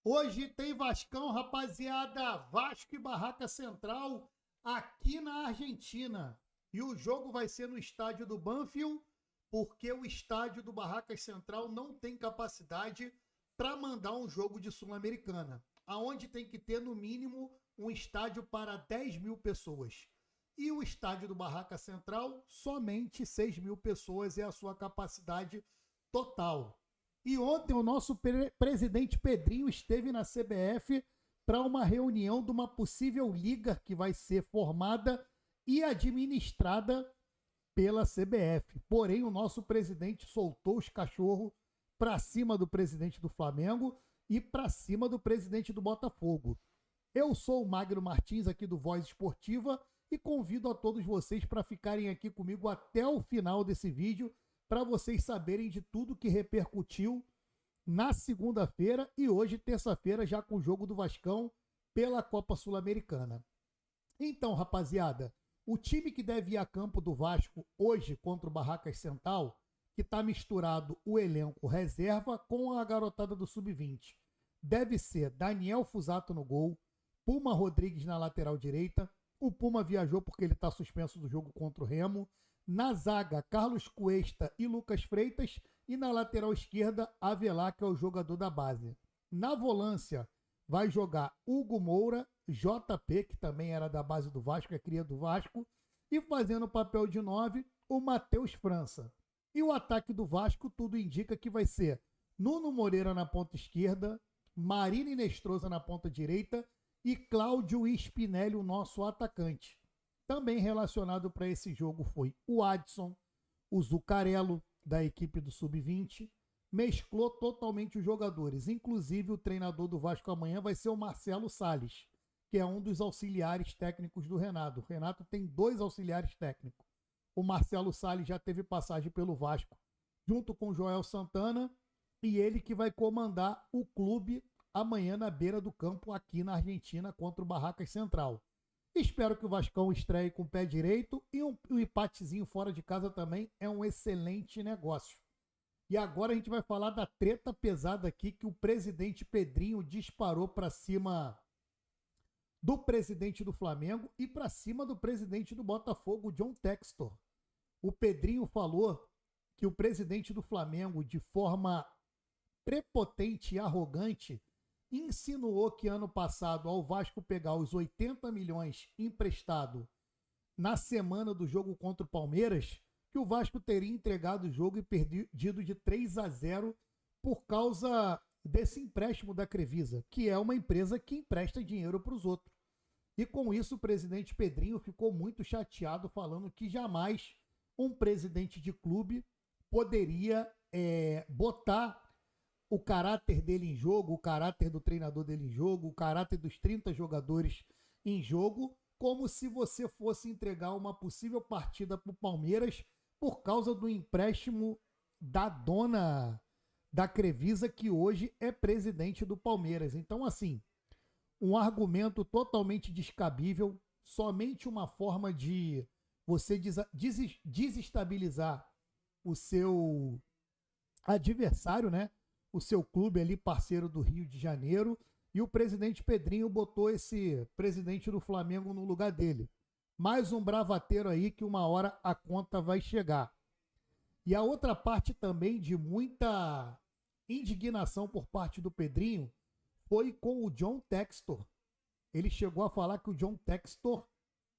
Hoje tem Vascão, rapaziada. Vasco e Barraca Central aqui na Argentina. E o jogo vai ser no estádio do Banfield, porque o estádio do Barracas Central não tem capacidade para mandar um jogo de Sul-Americana, aonde tem que ter no mínimo um estádio para 10 mil pessoas. E o estádio do Barraca Central, somente 6 mil pessoas é a sua capacidade total. E ontem o nosso presidente Pedrinho esteve na CBF para uma reunião de uma possível liga que vai ser formada e administrada pela CBF. Porém, o nosso presidente soltou os cachorros para cima do presidente do Flamengo e para cima do presidente do Botafogo. Eu sou o Magno Martins, aqui do Voz Esportiva, e convido a todos vocês para ficarem aqui comigo até o final desse vídeo, para vocês saberem de tudo que repercutiu na segunda-feira e hoje, terça-feira, já com o jogo do Vascão pela Copa Sul-Americana. Então, rapaziada, o time que deve ir a campo do Vasco hoje contra o Barracas Central, que está misturado o elenco reserva com a garotada do Sub-20, deve ser Daniel Fusato no gol, Puma Rodrigues na lateral direita. O Puma viajou porque ele está suspenso do jogo contra o Remo. Na zaga, Carlos Cuesta e Lucas Freitas. E na lateral esquerda, Avelar, que é o jogador da base. Na volância, vai jogar Hugo Moura, JP, que também era da base do Vasco, é cria do Vasco. E fazendo o papel de 9, o Matheus França. E o ataque do Vasco, tudo indica que vai ser Nuno Moreira na ponta esquerda, Marina Inestrosa na ponta direita e Cláudio Spinelli, o nosso atacante. Também relacionado para esse jogo foi o Adson, o Zuccarello, da equipe do Sub-20, mesclou totalmente os jogadores. Inclusive, o treinador do Vasco amanhã vai ser o Marcelo Salles, que é um dos auxiliares técnicos do Renato. O Renato tem 2 auxiliares técnicos. O Marcelo Salles já teve passagem pelo Vasco, junto com o Joel Santana, e ele que vai comandar o clube amanhã na beira do campo aqui na Argentina contra o Barracas Central. Espero que o Vascão estreie com o pé direito e um empatezinho fora de casa também é um excelente negócio. E agora a gente vai falar da treta pesada aqui que o presidente Pedrinho disparou para cima do presidente do Flamengo e para cima do presidente do Botafogo, John Textor. O Pedrinho falou que o presidente do Flamengo, de forma prepotente e arrogante, insinuou que ano passado, ao Vasco pegar os 80 milhões emprestado na semana do jogo contra o Palmeiras, que o Vasco teria entregado o jogo e perdido de 3-0 por causa desse empréstimo da Crevisa, que é uma empresa que empresta dinheiro para os outros. E com isso o presidente Pedrinho ficou muito chateado, falando que jamais um presidente de clube poderia botar o caráter dele em jogo, o caráter do treinador dele em jogo, o caráter dos 30 jogadores em jogo, como se você fosse entregar uma possível partida para o Palmeiras por causa do empréstimo da dona da Crevisa, que hoje é presidente do Palmeiras. Então, assim, um argumento totalmente descabível, somente uma forma de você desestabilizar o seu adversário, né? O seu clube ali, parceiro do Rio de Janeiro, e o presidente Pedrinho botou esse presidente do Flamengo no lugar dele. Mais um bravateiro aí que uma hora a conta vai chegar. E a outra parte também de muita indignação por parte do Pedrinho foi com o John Textor. Ele chegou a falar que o John Textor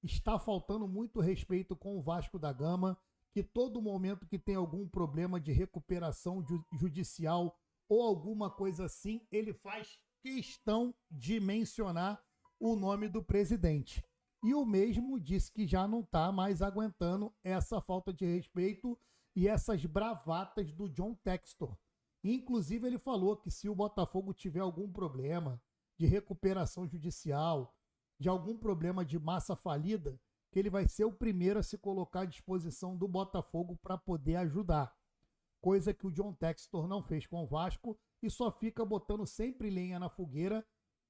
está faltando muito respeito com o Vasco da Gama, que todo momento que tem algum problema de recuperação judicial ou alguma coisa assim, ele faz questão de mencionar o nome do presidente. E o mesmo disse que já não está mais aguentando essa falta de respeito e essas bravatas do John Textor. Inclusive, ele falou que se o Botafogo tiver algum problema de recuperação judicial, de algum problema de massa falida, que ele vai ser o primeiro a se colocar à disposição do Botafogo para poder ajudar. Coisa que o John Textor não fez com o Vasco e só fica botando sempre lenha na fogueira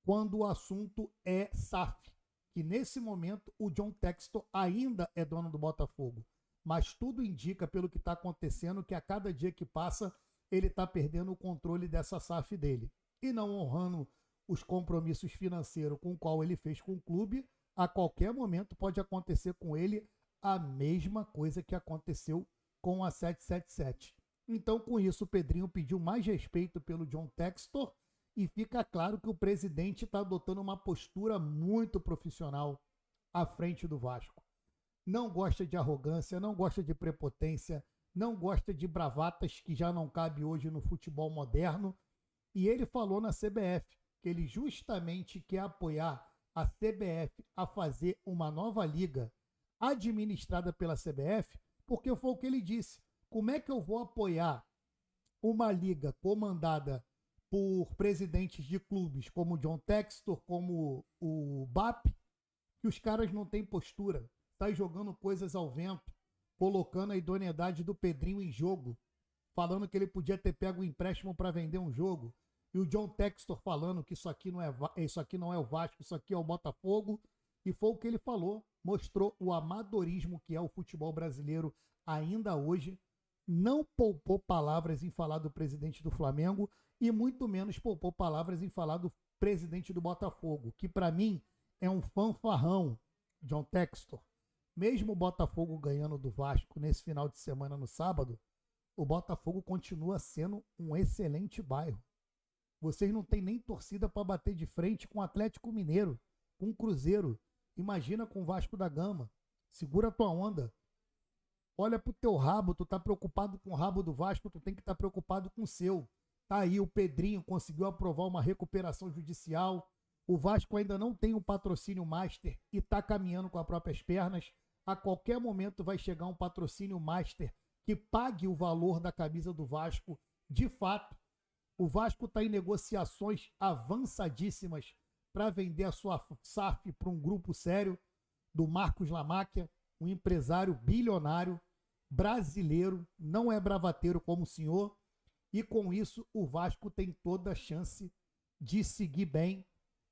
quando o assunto é SAF. Que nesse momento o John Textor ainda é dono do Botafogo. Mas tudo indica, pelo que está acontecendo, que a cada dia que passa ele está perdendo o controle dessa SAF dele. E não honrando os compromissos financeiros com o qual ele fez com o clube, a qualquer momento pode acontecer com ele a mesma coisa que aconteceu com a 777. Então, com isso, o Pedrinho pediu mais respeito pelo John Textor e fica claro que o presidente está adotando uma postura muito profissional à frente do Vasco. Não gosta de arrogância, não gosta de prepotência, não gosta de bravatas que já não cabe hoje no futebol moderno. E ele falou na CBF que ele justamente quer apoiar a CBF a fazer uma nova liga administrada pela CBF, porque foi o que ele disse. Como é que eu vou apoiar uma liga comandada por presidentes de clubes como o John Textor, como o BAP, que os caras não têm postura, tá jogando coisas ao vento, colocando a idoneidade do Pedrinho em jogo, falando que ele podia ter pego um empréstimo para vender um jogo, e o John Textor falando que isso aqui não é o Vasco, isso aqui é o Botafogo, e foi o que ele falou, mostrou o amadorismo que é o futebol brasileiro ainda hoje, não poupou palavras em falar do presidente do Flamengo e muito menos poupou palavras em falar do presidente do Botafogo, que para mim é um fanfarrão, John Textor. Mesmo o Botafogo ganhando do Vasco nesse final de semana no sábado, o Botafogo continua sendo um excelente bairro. Vocês não têm nem torcida para bater de frente com o Atlético Mineiro, com o Cruzeiro. Imagina com o Vasco da Gama. Segura a tua onda. Olha pro teu rabo, tu tá preocupado com o rabo do Vasco, tu tem que estar preocupado com o seu. Tá aí, o Pedrinho conseguiu aprovar uma recuperação judicial. O Vasco ainda não tem um patrocínio master e tá caminhando com as próprias pernas. A qualquer momento vai chegar um patrocínio master que pague o valor da camisa do Vasco. De fato, o Vasco está em negociações avançadíssimas para vender a sua SAF para um grupo sério do Marcos Lamáquia, um empresário bilionário brasileiro, não é bravateiro como o senhor, e com isso o Vasco tem toda a chance de seguir bem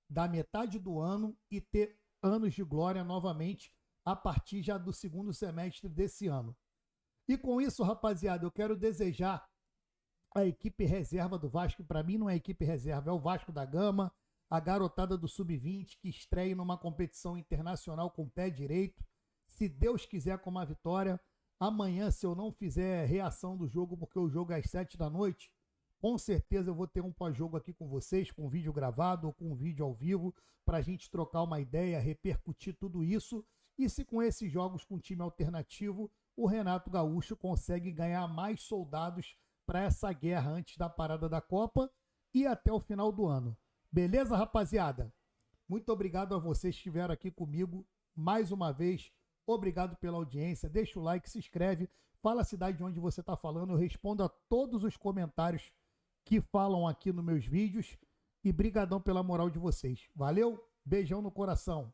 da metade do ano e ter anos de glória novamente a partir já do segundo semestre desse ano. E com isso, rapaziada, eu quero desejar a equipe reserva do Vasco, para mim não é equipe reserva, é o Vasco da Gama, a garotada do Sub-20 que estreia numa competição internacional com o pé direito, se Deus quiser com uma vitória. Amanhã, se eu não fizer reação do jogo, porque o jogo é às 7 da noite, com certeza eu vou ter um pós-jogo aqui com vocês, com vídeo gravado ou com vídeo ao vivo, para a gente trocar uma ideia, repercutir tudo isso. E se com esses jogos com time alternativo, o Renato Gaúcho consegue ganhar mais soldados para essa guerra antes da parada da Copa e até o final do ano. Beleza, rapaziada? Muito obrigado a vocês que estiveram aqui comigo mais uma vez. Obrigado pela audiência. Deixa o like, se inscreve, fala a cidade de onde você está falando. Eu respondo a todos os comentários que falam aqui nos meus vídeos. E brigadão pela moral de vocês. Valeu? Beijão no coração.